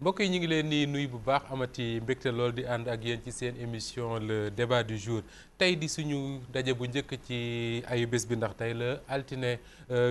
mbokk yi ñu ngi leen di nuyu bu baax amati mbégte lool di ànd ak yéen ci seen émission le débat du jour tey di suñu daje bu njëkk ci ayu bés bi ndax tey la altine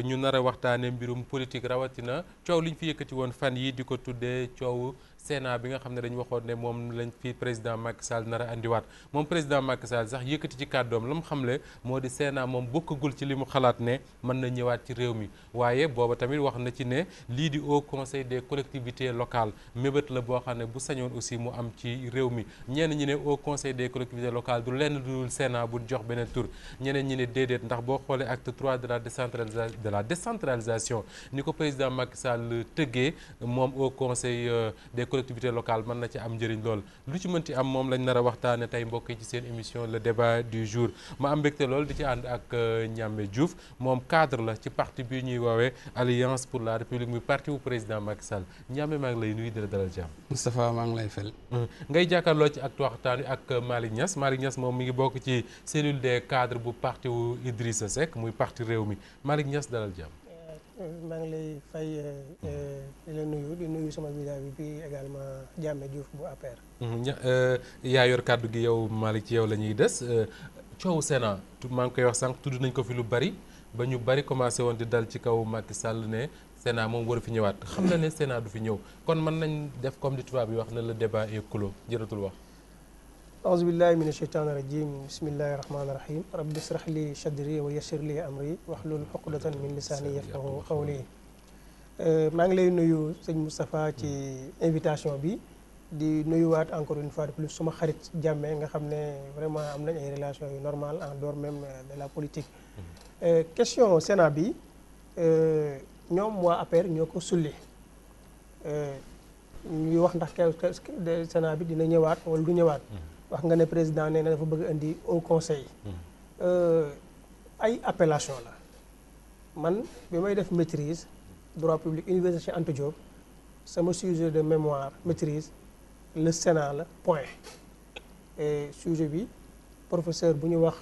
ñu nar a waxtaane mbirum politique rawatina coow li ñu fi yëkkati woon fan yi di ko tuddee coowu Sénat bi nga xam ne dañu waxoon ne moom lañ fi président Macky Sall nar a andiwaat moom président Macky Sall sax yëkkati ci kàddoom la mu xamle moo di Sénat moom bokkagul ci li mu xalaat ne mën na ñëwaat ci réew mi waaye booba tamit wax na ci ne lii di Haut Conseil des collectivités locales mébét la boo xam ne bu sañoon aussi mu am ci réew mi ñenn ñi ne Haut Conseil des collectivités locales du lenn dul Sénat bu jox beneen tur ñeneen ñi ne déedéet ndax boo xoolee acte 3 de la décentralisation ni ko président Macky Sall tëggee moom Haut Conseil des collectivités locales mën na ci am njëriñ lool lu ci mënti am moom lañ nar a waxtaane tey mbokk yi ci seen émission le débat du jour ma am mbégte lool di ci ànd ak Ndiamé Diouf moom cadre la ci parti bi ñuy woowee Alliance pour la République muy parti bu président Macky Sall Ndiamé maa ngi lay nuyu di la dalal jàmm. Moustapha maa ngi lay fel. ngay jàkkaarloo ci ak waxtaan wi ak Malick Niass moom mi ngi bokk ci cellule des cadres bu parti wu Idrissa Seck muy parti réew mi Malick Niass dalal jàmm. maa ngi lay fay di la nuyu di nuyu sama vis-à-vis bi également Ndiamé Diouf bu APR. yaa yor kàddu gi yow Malick ci yow la ñuy des coowu Sénat maa ngi koy wax sànq tudd nañ ko fi lu bari ba ñu bari commencé woon di dal ci kaw Macky Sall ne Sénat moom waru fi ñëwaat xam na ne Sénat du fi ñëw kon mën nañ def comme di tubaab yi wax ne le débat est clos jëratul wax. aouzu billahi mina sheytaani rajim bismillahi rahmaani rahim rabbi israh li sadri wa yassir li amri wahlul uqdatan min lisaani yafqahu qawli. maa ngi lay nuyu sëñ Moustapha ci invitation bi di nuyuwaat encore une fois de plus suma xarit Ndiamé nga xam ne vraiment am nañ ay relations yu normales en dehors même de la politique. question Sénat bi ñoom waa APR ñoo ko sulli ñuy wax ndax Sénat bi dina ñëwaat wala du ñëwaat. wax nga ne président nee na dafa bëgg indi au conseil. ay appellation la man bi may def maîtrise droit public université Anta Diop sama sujet de mémoire maîtrise le Sénat la point et sujet bi professeur bu ñu wax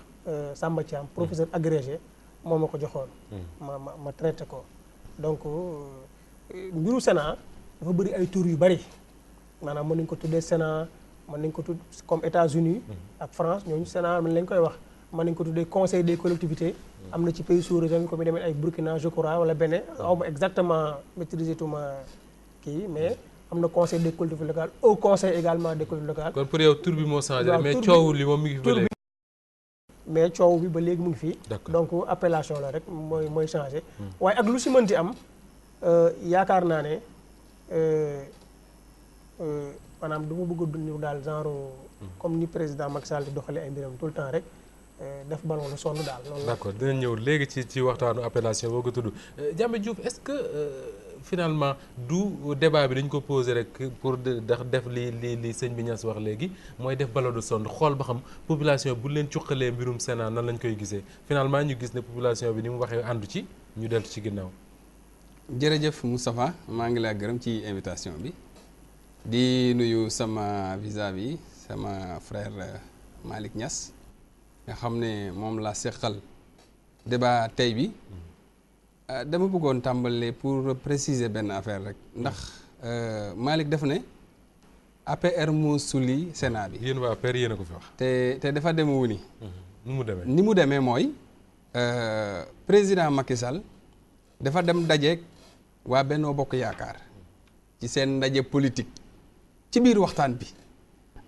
Samba Thiam professeur agrégé moo ma ko joxoon. ma traité ko donc mbiru Sénat dafa bëri ay tur yu bëri maanaam mën nañu ko tuddee Sénat. mën nañ ko tudd comme États-Unis ak France ñooñu Sénat mën lañ koy wax mën nañ ko tuddee conseil des collectivités am na ci pays sous-région yi comme demee ay Burkina je crois wala Bénin awma exactement maîtriser tuma kii mais am na conseil des collectivités locales au conseil également des collectivités locales. kon pour yow tur bi moo changé mais coow li moom mi ngi fi ba léegi. mais coow bi ba léegi mu ngi fii. donc appellation la rek mooy changé. waaye ak lu si mënti am yaakaar naa ne. maanaam du ma bëgg a dund daal genre comme ni président Macky Sall di doxalee ay mbiram tout le temps rek def ballon lu sonn daal loolu. d'accord dinañ ñëw léegi ci waxtaanu appellation boo ko tudd Ndiamé Diouf est-ce que finalement du débat bi dañ ko posé rek pour def li sëñ bi Niass wax léegi mooy def ballon de sonde xool ba xam population bu leen cuqalee mbirum Sénat nan lañ koy gisee finalement ñu gis ne population bi ni mu waxee àndu ci ñu deltu ci ginnaaw. jërëjëf Moustapha maa ngi lay gërëm ci invitation bi. di nuyu sama vis-à-vis sama frère Malick Niass nga xam ne moom laa seqal débat tey bi dama bëggoon tàmbale pour préciser benn affaire rek ndax Malick def ne APR moo sulli Sénat bi. yéen waa APR yéen a ko fi wax. te dafa demewu ni ni mu demee mooy président Macky Sall dafa dem dajeeg waa Benno Bokk Yaakaar ci seen ndaje politique. ci biir waxtaan bi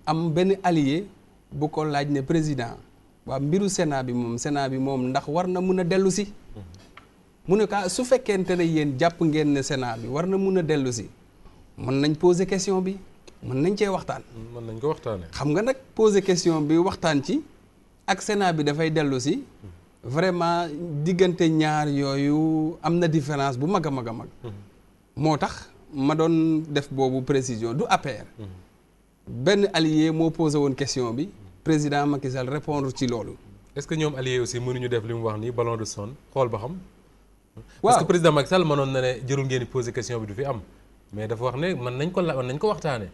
am benn allié bu ko laaj ne président waa mbiru Sénat bi moom ndax war na mun a dellu si mu ne ka su fekkente ne yéen jàpp ngeen ne Sénat bi war na mun a dellu si mën nañ poser question bi mën nañ cee waxtaan. mën nañ ko waxtaanee. xam nga nag poser question bi waxtaan ci ak Sénat bi dafay dellu si vraiment diggante ñaar yooyu am na différence bu mag a mag a mag. moo tax. ma doon def boobu précision du APR. benn allié moo posé woon question bi président Macky Sall répondre ci loolu. est-ce que ñoom allié aussi mënuñu def li mu wax nii ballon de sonde xool ba xam. waaw parce que président Macky Sall mënoon na ne jërul ngeen di posé question bi du fi am mais dafa wax ne mën nañ ko waxtaanee.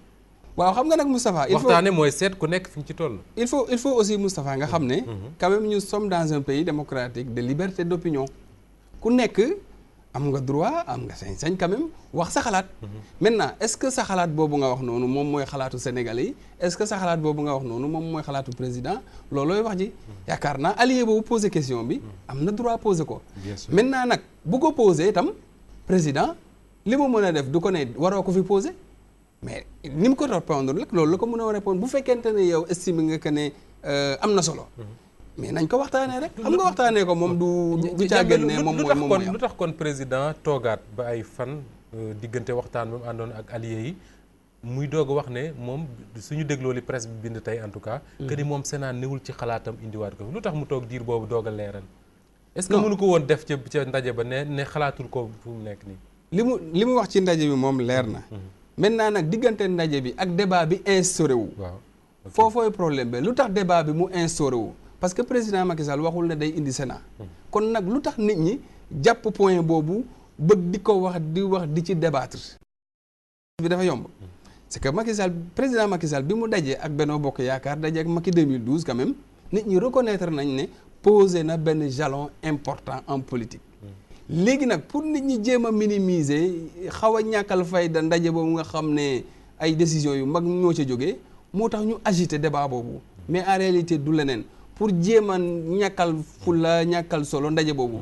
waaw xam nga nag Moustapha. il faut waxtaanee mooy seet ku nekk fi mu ci toll. il faut aussi Moustapha nga xam ne. quand même ñu sommes dans un pays démocratique de liberté d'opinion ku nekk am nga droit am nga sañ-sañ quand même wax sa xalaat. maintenant est-ce que sa xalaat boobu nga wax noonu moom mooy xalaatu Sénégalais yi est-ce que sa xalaat boobu nga wax noonu moom mooy xalaatu président loolooy wax ji. yaakaar naa allié boobu posé question bi am na droit posé ko. maintenant nag bu ko posé itam président li mu mën a def du ko ne waroo ko fi posé mais ni mu ko répondre rek loolu la ko mën a répondre bu fekkente ne yow estime nga que ne am na solo. mais nañ ko waxtaanee rek xam nga waxtaanee ko moom du càggeen ne moom mooy lu tax kon président toogaat ba ay fan diggante waxtaan ba mu àndoon ak alliés yi muy doog a wax ne moom suñu dégloo li presse bi bind tey en tout cas que ni moom Sénat newul ci xalaatam indiwaat ko lu tax mu toog diir boobu doog a leeral est-ce que mënu ko woon def ca ndaje ba ne xalaatul ko fu mu nekk nii li mu wax ci ndaje bi moom leer na maintenant nag diggante ndaje bi ak débat bi instauré wu waaw foofooy problème bi lu tax débat bi mu instauré wu parce que président Macky Sall waxul ne day indi Sénat kon nag lu tax nit ñi jàpp point boobu bëgg di ko wax di ci débattre bi dafa yomb c'est que Macky Sall président Macky Sall bi mu dajee ak Benno Bokk Yaakaar dajee ak Macky 2012 quand même nit ñi reconnaître nañ ne posé na benn jalon important en politique léegi nag pour nit ñi jéem a minimiser xaw a ñàkkal fayda ndaje boobu nga xam ne ay décisions yu mag ñoo ca jógee moo tax ñu agité débat boobu mais en réalité du leneen pour jéem a ñàkkal fulla ñàkkal solo ndaje boobu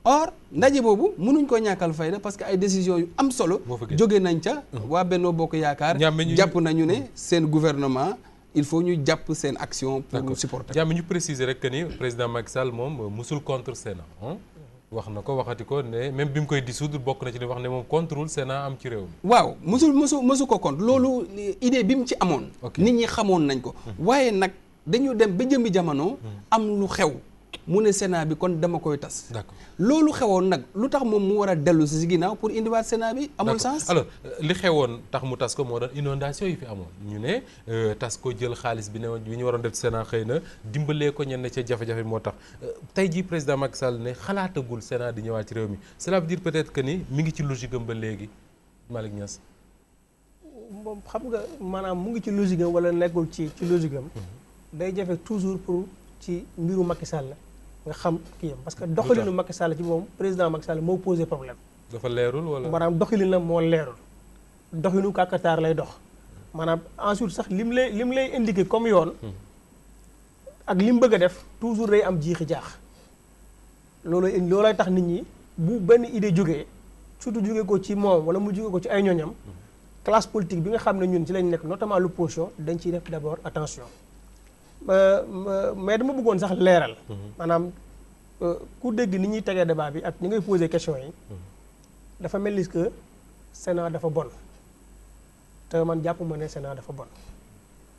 or ndaje boobu mënuñ ko ñàkkal fayda parce que ay décisions yu am solo jóge nañ ca waa Benno Bokk Yaakaar jàpp nañu ne seen gouvernement il faut ñu jàpp seen action pour supporter jàmm ñu préciser rek que ni président Macky Sall moom musul contre Sénat wax na ko waxati ko ne même bi mu koy dissoudre bokk na ci ne wax ne moom contrôle Sénat am ci réew mi waaw musu ko contre loolu idée bi mu ci amoon nit ñi xamoon nañ ko waaye nag dañu dem ba jëmmi jamono am lu xew mu ne Sénat bi kon dama koy tas d'accord loolu xewoon nag lu tax moom mu war a dellu si ginnaaw pour indiwaat Sénat bi amul sens alors li xewoon tax mu tas ko moo doon inondation yi fi amoon ñu ne tas ko jël xaalis bi ñu waroon def Sénat xëy na dimbalee ko ñenn ca jafe-jafe moo tax tey jii président Macky Sall ne xalaatagul Sénat di ñëwaat ci réew mi cela veut dire peut-être que ni mi ngi ci logique am ba léegi Malick Niass moom xam nga maanaam mu ngi ci logique am wala nekkul ci logique am day jafe toujours pour ci mbiru Macky Sall nga xam kii parce que doxalinu Macky Sall ci moom président Macky Sall moo posé problème. dafa leerul wala. maanaam doxalinam moo leerul doxinu kàkkataar lay dox maanaam ensuite sax lim lay indiqué comme yoon ak lim bëgg a def toujours day am jiixi jaax loolay tax nit ñi bu benn idée jógee surtout jógee ko ci moom wala mu jógee ko ci ay ñoñam classe politique bi nga xam ne ñun ci lañ nekk notamment l'opposition dañ ciy def d'abord attention. mais dama bëggoon sax leeral maanaam ku dégg ni ñuy tegee débat bi ak ni ngay poser question yi dafa mel ni que Sénat dafa bon te man jàpp ma ne Sénat dafa bon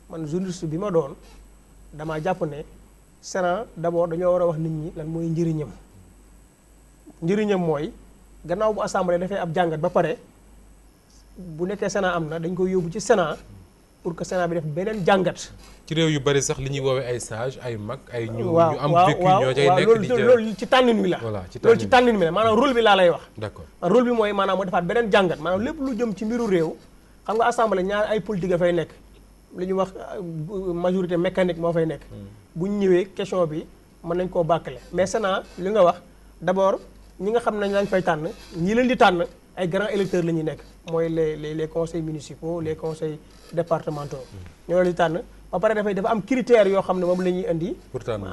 man journaliste bi ma doon damaa jàpp ne Sénat d'abord dañoo war a wax nit ñi lan mooy njëriñam mooy gannaaw bu assemblée dafay ab jàngat ba pare bu nekkee Sénat am na dañ koy yóbbu ci Sénat pour que Sénat bi def beneen jàngat. ci réew yu bari sax li ñuy woowee ay sage ay mag ay ñu am vécu ñoo cay nekk di loolu ci tànnin wi la loolu ci tànnin wi la maanaam rôle bi laa lay wax d'accord rôle bi mooy maanaam moo defaat beneen jàngat maanaam lépp lu jëm ci mbiru réew xam nga assemblée ñaar ay politique a fay nekk li ñuy wax majorité mécanique moo fay nekk bu ñu ñëwee question bi mën nañ koo bàkkale mais Sénat li nga wax d'abord ñi nga xam ne lañ fay tànn ñi leen di tànn ay grands électeurs la ñuy nekk mooy les conseils municipaux les conseils départementaux ñoo di tànn ba pare dafa am critères yoo xam ne moom la ñuy indi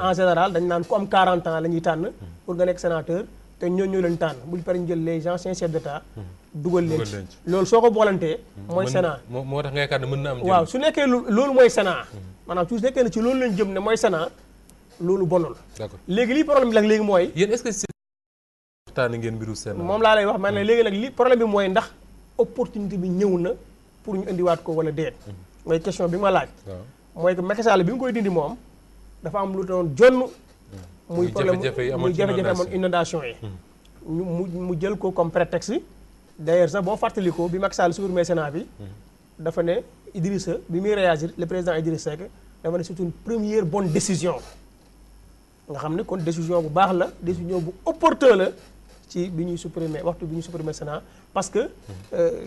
en général dañ naan ku am 40 ans la ñuy tànn pour nga nekk sénateur te ñoo leen tànn buñu pare ñu jël les anciens chefs d'État dugal leen ci loolu soo ko boolantee mooy Sénat moo tax nga yaakaar ne mën na am waaw su nekkee loolu mooy Sénat maanaam su nekkee ne ci loolu lañ jëm ne mooy Sénat loolu bonul d'accord léegi lii problème bi nag léegi mooy yéen est-ce que waxtaanee ngeen mbiru Sénat moom laa lay wax man ne léegi nag li problème bi mooy ndax opportunité bi ñëw na pour ñu indiwaat ko wala déet mooy question bi ma laaj mooy que Macky Sall bi nga koy dindi moom dafa am lu doon jonn muy problème muy jafe-jafe amoon inondation yi mu jël ko comme prétexte d'ailleurs sax boo fàttalikoo bi Macky Sall supprimé Sénat bi dafa ne Idrissa bi muy réagir le président Idrissa Seck dafa ne c'est une première bonne décision nga xam ne kon décision bu baax la décision bu opportun la ci bi ñuy supprimer waxtu bi ñuy supprimer Sénat parce que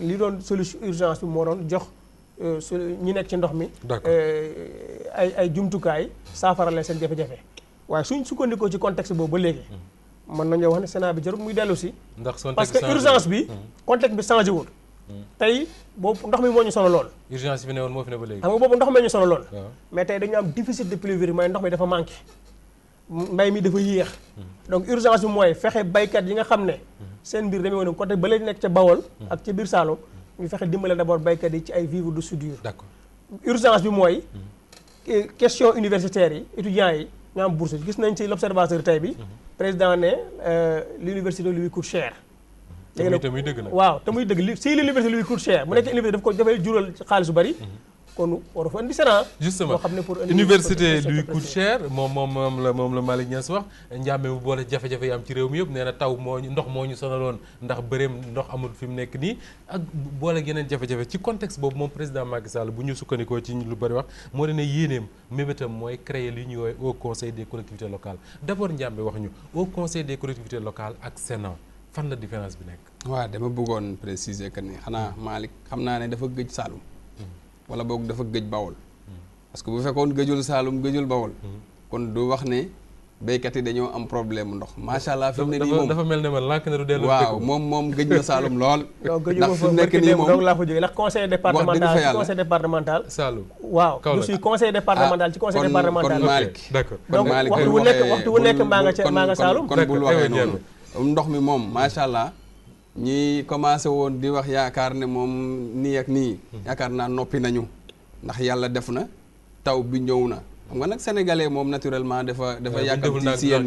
li doon solution urgence bi moo doon jox ñi nekk ci ndox mi ay jumtukaay saafara leen seen jafe-jafe waaye suñ sukkandikoo ci contexte boobu ba léegi mën nañoo wax ne Sénat bi jarul muy dellu si. ndax parce que urgence bi. contexte bi changé wul. tey boobu ndox mi moo ñu sonal lool. urgence bi ne woon moo fi ne ba léegi. xam nga boobu ndox mi ñu sonal lool. mais tey dañu am déficit de pluviométrie mooy ndox mi dafa manqué. mbay mi dafa yéex. donc urgence bi mooy fexe baykat yi nga xam ne. seen mbir demee woon côté ba la nekk ca Bawol. ak ca biir Saloum ñu fexe dimbale d'abord baykat yi ci ay vivres de soudure. d'accord urgence bi mooy. question universitaire yi étudiants yi ñu am bourse gis nañ ci l'observateur tey bi. président ne l'université lui coûte cher. léegi nag te muy dëgg nag waaw te muy dëgg li si l'université lui coûte cher mu nekk université dafay jural xaalis bu bari. kon war fa indi Sénat. justement xam ne pour université lui coûte cher moom la Malick Niass wax njàmbe mu boole jafe-jafe yi am ci réew mi yëpp nee na taw moo ñu ndox moo ñu sonaloon ndax bëreem ndox amul fi mu nekk nii ak boole yeneen jafe-jafe ci contexte boobu moom président Macky Sall bu ñu sukkandikoo ci lu bëri wax moo di ne yéeneem mébétam mooy créer li ñuy woowee au conseil des collectivités locales d'abord njàmbe wax ñu au conseil des collectivités locales ak Sénat fan la différence bi nekk. waaw dama bëggoon préciser que ni xanaa Malick xam naa ne dafa gëj Saloum. wala boog dafa gëj Bawol. parce que bu fekkoon gëjul Saloum gëjul Bawol. kon du wax ne béykat yi dañoo am problème ndox macha allah. fi mu ne nii moom dafa mel ne ma lànk na du dellu. waaw moom gëj na Saloum lool. ndax fi mu nekk nii moom laa fa jógee ndax conseil départemental ci conseil départemental. Saloum waaw je suis conseil départemental ci conseil départemental. kon Malick d'accord donc waxtu wu nekk maa nga Saloum. kon bul waxee noonu ndox mi moom macha allah. ñi commencé woon di wax yaakaar ne moom nii ak nii yaakaar naa noppi nañu ndax yàlla def na taw bi ñëw na xam nga nag sénégalais moom naturellement dafa yàkkamti si yenn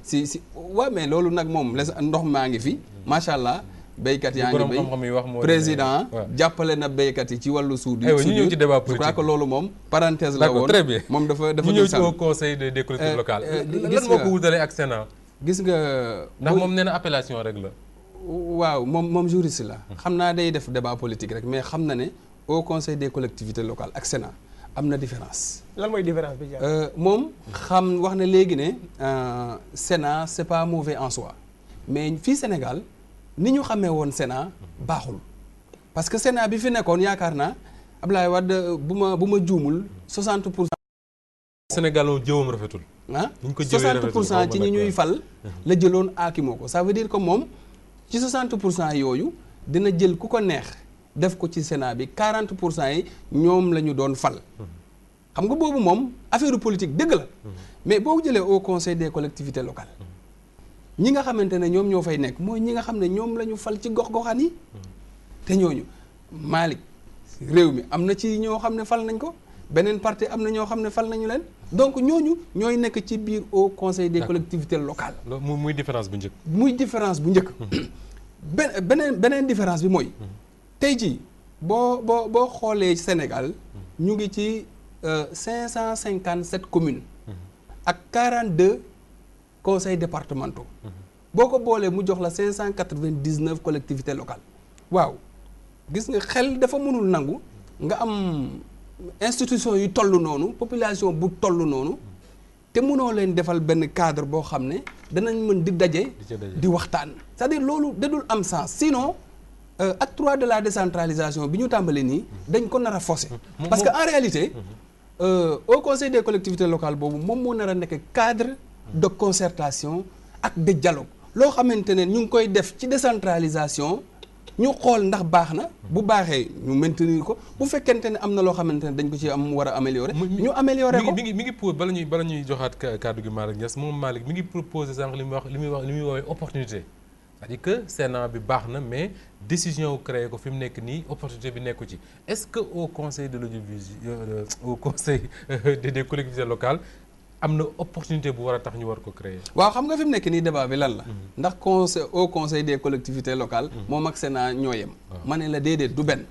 si waaw mais loolu nag moom les ndox maa ngi fi macha allah béykat yaa ngi béy président jàppale na béykat yi ci wàllu suud yi ñu ñëw ci débat politique je crois que loolu moom parenthèse la woon très bien moom dafa ñu ñëw ci au conseil des collectivités locales lan moo ko wutale ak Sénat gis nga ndax moom nee na appellation rek la waaw moom juriste la xam naa day def débat politique rek mais xam na ne au conseil des collectivités locales ak Sénat am na différence. lan mooy différence bi moom xam wax na léegi ne Sénat c'est pas mauvais en soi mais fii Sénégal ni ñu xamee woon Sénat baaxul parce que Sénat bi fi nekkoon yaakaar naa Abdoulaye Wade bu ma juumul 60%. Sénégal moom jëwam rafetul. ah 60% ci ñi ñuy fal la jëloon aakimoo ko ça veut dire que moom. ci 60% yooyu dina jël ku ko neex def ko ci Sénat bi 40% yi ñoom la ñu doon fal xam nga boobu moom affaire politique dëgg la mais boo jëlee au conseil des collectivités locales ñi nga xamante ne ñoom ñoo fay nekk mooy ñi nga xam ne ñoom la ñu fal ci gox-goxaan yi te ñooñu Malick réew mi am na ci ñoo xam ne fal nañ ko beneen parti am na ñoo xam ne fal nañu leen donc ñooñu ñooy nekk ci biir au conseil des collectivités locales. muy différence bu njëkk. muy différence bu njëkk. beneen différence bi mooy. tey jii boo xoolee Sénégal ñu ngi ci 557 communes. ak 42 conseils départementaux. boo ko boolee mu jox la 599 collectivités locales. waaw gis nga xel dafa mënul nangu nga am. institution yu toll noonu population bu toll noonu te mënoo leen defal benn cadre boo xam ne danañ mën di daje di waxtaan c'est-à-dire loolu dadul am sens sinon acte 3 de la décentralisation bi ñu tàmbali nii dañ ko nar a forcer parce que en réalité au conseil des collectivités locales boobu moom moo nar a nekk cadre de concertation ak de dialogue loo xamante ne ñu ngi koy def ci décentralisation ñu xool ndax baax na bu baaxee ñu maintenir ko bu fekkente ne am na loo xamante ne dañ ko ci am war a améliorer ñu améliorer ko mi ngi pour bala ñuy joxaat kàddu gi Malick Niass moom Malick mi ngi proposé sànq li muy woowee opportunité c'est-à-dire que Sénat bi baax na mais décision wu créé ko fi mu nekk nii opportunité bi nekku ci est-ce que au conseil de l'audiovisuel au conseil des collectivités locales am na opportunité bu war a tax ñu war ko créer. waaw xam nga fi mu nekk nii débat bi lan la. ndax au conseil des collectivités locales. moom ak Sénat ñoo yem. ma ne la déedéet du benn.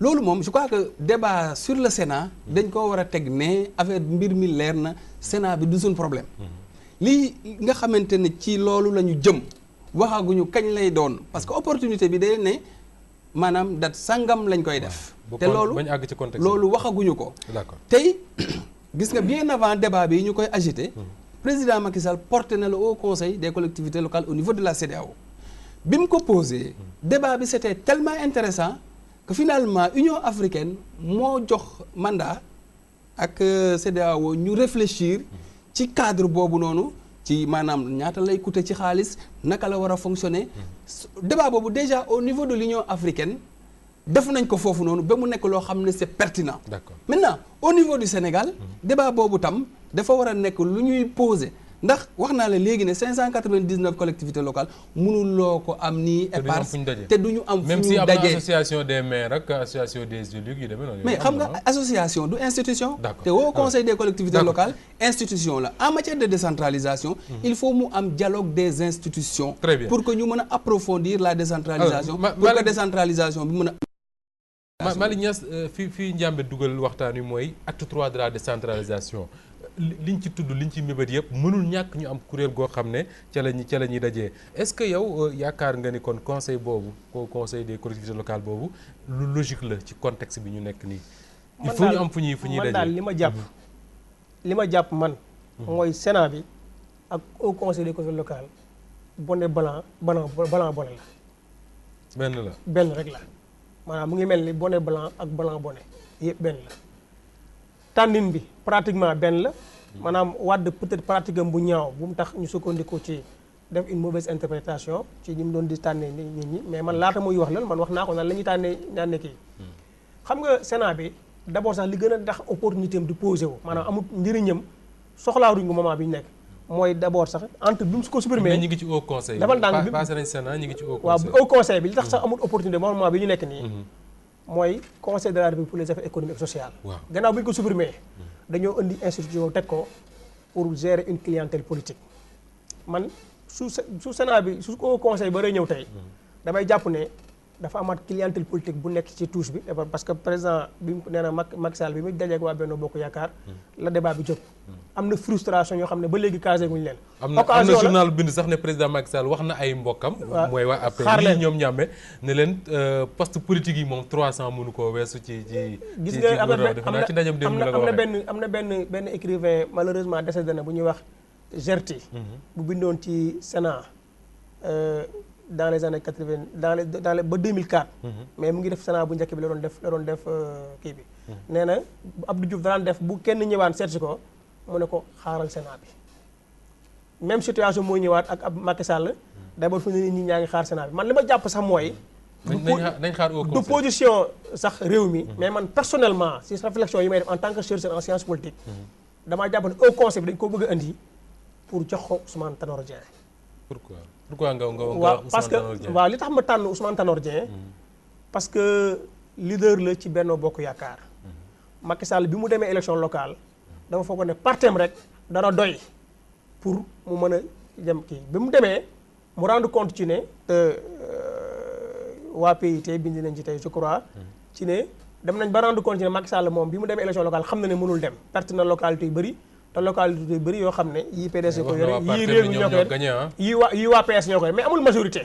loolu moom je crois que débat sur le Sénat. dañ koo war a teg ne affaire mbir mi leer na Sénat bi du suñ problème. lii nga xamante ne ci loolu la ñu jëm waxaguñu kañ lay doon parce que opportunité bi day ne maanaam date sangam lañ koy def. te loolu bañ àgg ci contexte loolu waxaguñu ko. d'accord tey. gis nga bien avant débat bi ñu koy agité président Macky Sall porté na le haut conseil des collectivités locales au niveau de la CEDEAO bi mu ko posé débat bi c'était tellement intéressant que finalement Union africaine moo jox mandat ak CEDEAO ñu réfléchir ci cadre boobu noonu ci maanaam ñaata lay coûter ci xaalis naka la war a fonctionner débat boobu déjà au niveau de l'Union africaine def nañ ko foofu noonu ba mu nekk loo xam ne c'est pertinent. D'accord. Maintenant au niveau du Sénégal débat boobu tam dafa war a nekk lu ñuy poser ndax wax naa la léegi ne 599 collectivités locales mënuloo ko am nii éparse te du ñu am fu ñu même si am na dajee association des maires ak association des élus yu demee noonu. mais xam nga association du institution. D'accord. te au conseil des collectivités D'accord. locales institution la en matière de décentralisation il faut mu am dialogue des institutions. Très bien. pour que ñu mën a approfondir la décentralisation. Alors, pour que décentralisation bi mën a. Malick Niass fii Ndiamé dugal waxtaan wi mooy acte 3 de la décentralisation liñ ci tudd liñ ci mébét yëpp mënul ñàkk ñu am kuréel goo xam ne ca la ñuy dajee est-ce que yow yaakaar nga ni kon conseil boobu conseil des collectivités locales boobu lu logique la ci contexte bi ñu nekk nii. il faut ñu am fu ñuy dajee man daal li ma jàpp man. mooy Sénat bi ak au conseil des collectivités locales bonnet blanc bonnet la. benn rek la maanaam mu ngi mel ni bonnet blanc ak blanc bonnet yëpp benn la. tànnin bi pratiquement benn la maanaam Wade peut-être pratique am bu ñaaw bu mu tax ñu sukkandiku ci def une mauvaise interprétation ci ñi mu doon di tànnee nit ñi mais man laata muy wax lan man wax naa ko nan la ñuy tànnee kii xam nga Sénat bi d'abord sax li gën a tax opportunité am di posé wu maanaam amul njëriñam soxlaaruñ ko moment bi ñu nekk mooy d'abord sax entre bi mu ko supprimer mais ñi ngi ci au conseil dafal ndànk bi passé nañ Sénat ñi ngi ci au conseil waaw au conseil bi li tax sax amul opportunité moment bi ñu nekk nii mooy conseil de la République pour les affaires économiques et sociales. waaw gannaaw bi ñu ko supprimer dañoo indi institution teg ko pour gérer une clientèle politique man su Sénat bi su ko conseil ba ñëw tey damay jàpp ne dafa amaat clientèle politique bu nekk ci touche bi parce que président bi mu nee na Macky Sall bi mu dajeeg waa Benno Bokk Yaakaar la débat bi jóg am na frustration yoo xam ne ba léegi casé guñu leen. am na journal bind sax ne président Macky Sall wax na ay mbokkam. mooy waa APR lii ñoom ñàmme ne leen poste politique yi moom 300 mënu koo weesu ci gis nga am na benn écrivain malheureusement décédé na bu ñuy wax Gerty bu bindoon ci Sénat dans les années 80 dans les ba 2004. mais mu ngi def Sénat bu njëkk bi la doon def kii bi. nee na Abdou Diouf daan def bu kenn ñëwaan seet si ko mu ne ko xaaral Sénat bi même situation mooy ñëwaat ak ab Macky Sall d'abord fu ne nit ñaa ngi xaar Sénat bi man li ma jàpp sax mooy. nañ xaar au conseil du position sax réew mi. mais man personnellement si réflexion yi may def en tant que chercheur en sciences politiques. damaa jàpp ne au conseil bi dañ ko bëgg a indi pour jox ko Ousmane Tanor Dieng. pourquoi nga waaw parce que waaw li tax ma tànn Ousmane Tanor Dieng parce que leader la ci Benno Bokk Yaakaar Macky Sall bi mu demee élection locale dama foog ne partem rek dana doy pour mu mën a dem kii bi mu demee mu rendre compte ci ne te waa PIT bind nañ ci tey je crois ci ne dem nañ ba rendre compte ci ne Macky Sall moom bi mu demee élection locale xam na ne mënul dem perte na localité yu bëri te localité yu bëri yoo xam ne yii PDS ñoo ko yore yii réew mi ñoo ko yore yii waa PS ñoo ko yore mais amul majorité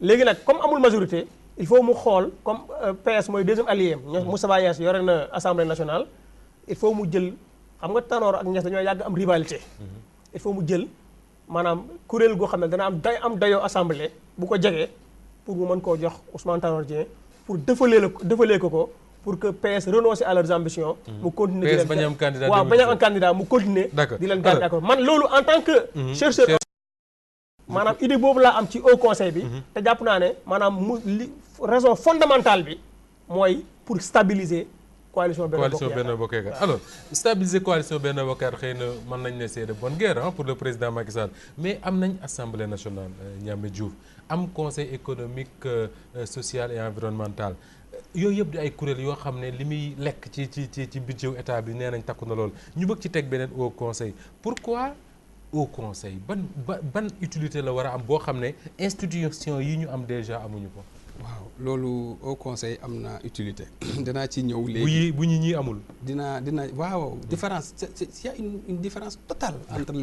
léegi nag comme amul majorité il faut mu xool comme PS mooy deuxième allié am Moustapha Niasse yore na assemblée nationale il faut mu jël xam nga Tanor ak Niasse dañoo yàgg am rivalité il faut mu jël maanaam kuréel goo xam ne dana am dayoo assemblée bu ko jegee pour mu mën koo jox Ousmane Tanor Dieng pour defalee ko pour que PS renonce à leurs ambitions. mu continuer PS bañ a am candidat waaw bañ a am candidat mu continuer di leen garder d'accord man loolu en tant que chercheur maanaam idée boobu laa am ci haut conseil bi te jàpp naa ne maanaam raison fondamentale bi mooy pour stabiliser coalition Benno Bokk Yaakaar alors stabiliser coalition Benno Bokk Yaakaar xëy na mën nañ ne c'est de bonne guerre pour le président Macky Sall mais am nañ assemblée nationale Ndiamé Diouf am conseil économique social et environnemental yooyu yëpp di ay kuréel yoo xam ne li muy lekk ci budget état bi nee nañ takku na lool ñu bëgg ci teg beneen au conseil pourquoi au conseil ban utilité la war a am boo xam ne institution yi ñu am déjà amuñu ko. waaw loolu au conseil am na utilité. dinaa ci ñëw léegi bu ñi amul. dina waaw différence y a une différence totale entre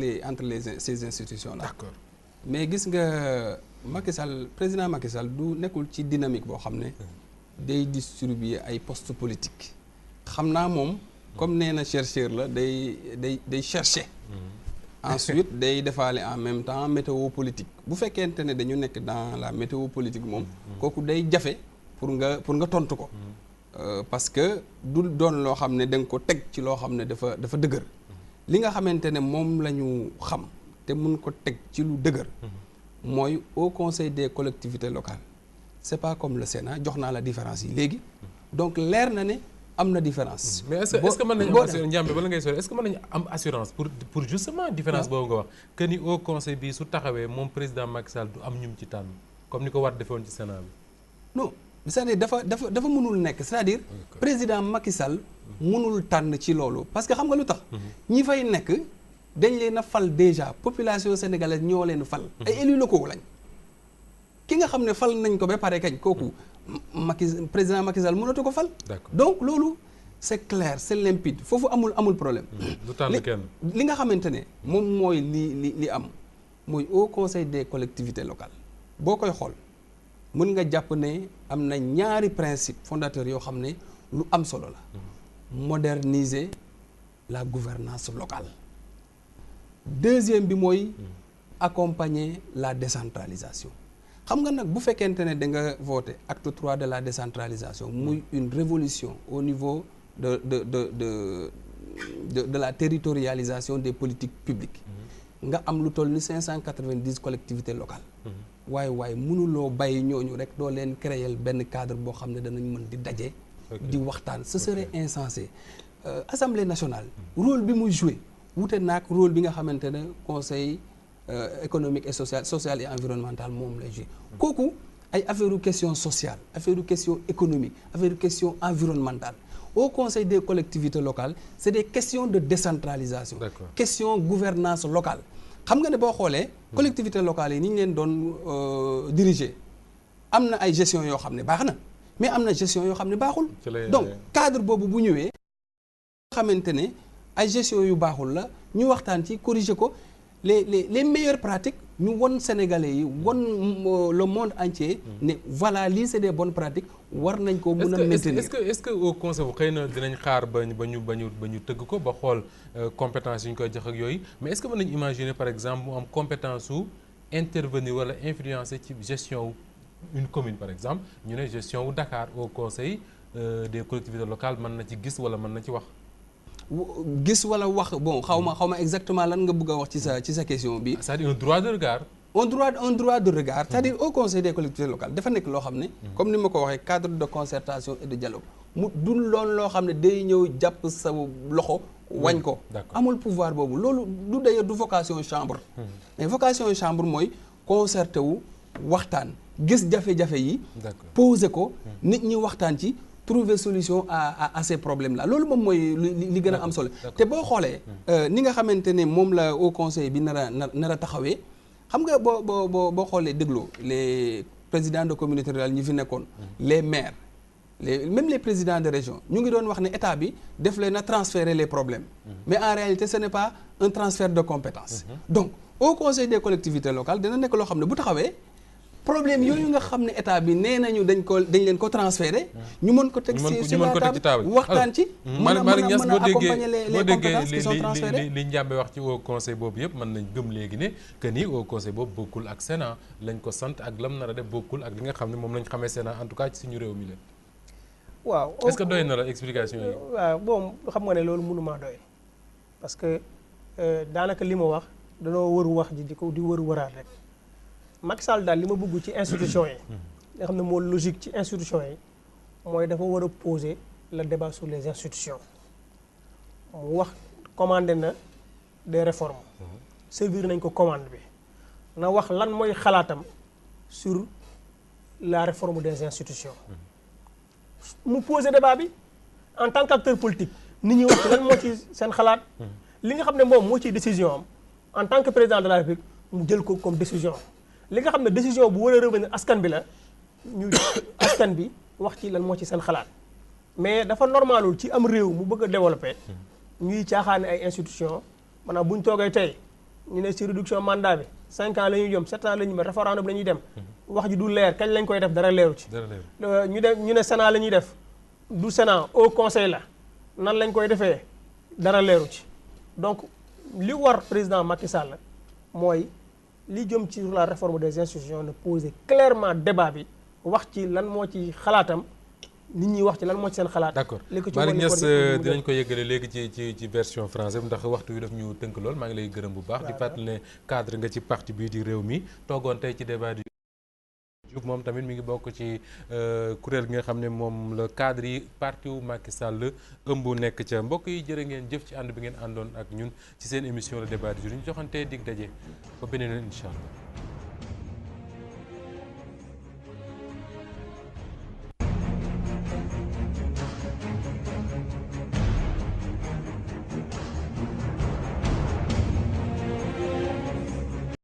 ces institutions là. D'accord. mais gis nga Macky Sall président Macky Sall du nekkul ci dynamique boo xam ne. day distribuer ay postes politiques. xam naa moom comme nee na chercheur la day chercher. ensuite day defaale en même temps météo politique bu fekkente ne dañu nekk dans la météo politique moom kooku day jafe pour nga tontu ko parce que du doon loo xam ne da nga ko teg ci loo xam ne dafa dëgër li nga xamante ne moom la ñu xam te mun ko teg ci lu dëgër mooy au conseil des collectivités locales c'est pas comme le Sénat jox naa la différence yi léegi donc leer na ne am na différence. mais est-ce que mën nañu am assurance Ndiamé bala ngay sori est-ce que mën nañu am assurance pour justement différence boobu nga wax que ni au conseil bi su taxawee moom président Macky Sall du am ñum ci tànn comme ni ko war defoon ci Sénat bi. non c'est-à-dire dafa mënul nekk c'est-à-dire président Macky Sall mënul tànn ci loolu parce que xam nga lu tax. ñi fay nekk dañ leen a fal déjà population sénégalaise ñoo leen fal. ay élus locaux lañ. ki nga xam ne fal nañ ko ba pare kañ kooku président Macky Sall mënatu ko fal. donc loolu c'est clair c'est limpide foofu amul problème. du tànn kenn li nga xamante ne moom mooy li am mooy au conseil des collectivités locales boo koy xool mën nga jàpp ne am na ñaari principe fondateur yoo xam ne lu am solo la. moderniser la gouvernance locale. deuxième bi mooy accompagner la décentralisation. xam nga nag bu fekkente ne da nga voté acte 3 de la décentralisation muy une révolution au niveau de la territorialisation des politiques publiques nga am lu toll ni 590 collectivités locales waaye mënuloo bàyyi ñooñu rek doo leen créer benn cadre boo xam ne danañ mën di daje di waxtaan ce serait insensé Assemblée nationale rôle bi muy joué wute naag rôle bi nga xamante ne conseil économique et social et environnemental moom lay joué kooku ay affaire question sociale affaire question économique affaire question environnementale au conseil des collectivités locales c'est des questions de décentralisation question gouvernance locale xam nga ne boo xoolee collectivités locales yi ni ñu leen doon diriger am na ay gestion yoo xam ne baax na mais am na gestion yoo xam ne baaxul donc cadre boobu bu ñëwee xamante ne ay gestion yu baaxul la ñu waxtaan ci corriger ko les meilleures pratiques ñu won Sénégalais yi won le monde entier ne voilà lii c'est des bonnes pratiques war nañ ko mën a maintenir est-ce que au conseil bu xëy na dinañ xaar ba ñu tëgg ko ba xool compétence yi ñu koy jox ak yooyu mais est-ce que mën nañu imaginer par exemple mu am compétence su intervenir wala influencer ci gestion une commune par exemple ñu ne gestion wu Dakar au conseil des collectivités locales mën na ci gis wala mën na ci wax gis wala wax bon xaw ma exactement lan nga bëgg a wax ci sa question bi. c'est-à-dire un droit de regard. un droit de regard c'est-à-dire au conseil des collectivités locales dafa nekk loo xam ne. comme ni ma ko waxee cadre de concertation et de dialogue mu dul loon loo xam ne day ñëw jàpp sa loxo. wañ ko amul pouvoir boobu loolu du d'ailleurs du vocation chambre. mais vocation chambre mooy concerté wu waxtaan gis jafe-jafe yi. poser ko nit ñi waxtaan ci. trouver solution à ces problèmes là loolu moom mooy li gën a am solo te boo xoolee ni nga xamante ne moom la au conseil bi nar a taxawee xam nga boo xoolee dégloo les présidents de communauté rurale ñi fi nekkoon les maires même les présidents de région ñu ngi doon wax ne état bi def leen a transférer les problèmes mais en réalité ce n'est pas un transfert de compétences donc au conseil des collectivités locales dina nekk loo xam ne bu taxawee problème yooyu nga xam ne état bi nee nañu dañ leen ko transféré ñu mën ko teg sur la table waxtaan ci mën a accompagner les compétences qui sont transférées li Ndiamé wax ci au conseil boobu yëpp mën nañ gëm léegi ne que ni au conseil boobu bokkul ak Sénat lañ ko sant ak lam nar a def bokkul ak li nga xam ne moom lañ xamee Sénat en tout cas ci suñu réew mi la waaw est-ce que doy na la explication yi waaw bon xam nga ne loolu mënumaa doy parce que daanaka li ma wax danoo wër wax ji di wër wëraat rek Macky Sall daal li ma bëgg ci institution yi nga xam ne moo logique ci institution yi mooy dafa war a poser le débat sur les institutions mu wax commandé na des réformes servir nañ ko commande bi na wax lan mooy xalaatam sur la réforme des institutions mu poser débat bi en tant qu'acteur politique nit ñi wax lan moo ci seen xalaat li nga xam ne moom moo ciy décision am en tant que président de la République mu jël ko comme décision li nga xam ne décision bu war a revenir askan bi la ñu askan bi wax ci lan moo ci seen xalaat mais dafa normalul ci am réew mu bëgg a développer ñuy caaxaane ay institutions maanaam bu ñu toogee tey ñu ne ci réduction mandat bi 5 ans la ñuy jëm 7 ans la ñuy dem référendum la ñuy dem wax ji du leer kañ lañ koy def dara leeru ci ñu ne Sénat la ñuy def du Sénat au conseil la nan lañ koy defee dara leeru ci donc li war président Macky Sall mooy li jëm ci la réforme des institutions ne poser clairement débat bi wax ci lan moo ci xalaatam nit ñi wax ci lan moo ci seen xalaat. d'accord léegi ci Malick Niass dinañ ko yëgale léegi ci version française ndax waxtu wi daf ñu tënk lool maa ngi lay gërëm bu baax. di fàttali ne cadre nga ci parti bii di réew mi toogoon tey ci débat du jour moom tamit mi ngi bokk ci kuréel gi nga xam ne moom la cadre yi parti wu Macky Sall ëmb nekk ca mbokk yi jërë ngeen jëf ci ànd bi ngeen àndoon ak ñun ci seen émission le débat du jour ñu joxante dig daje ba beneen incha allah.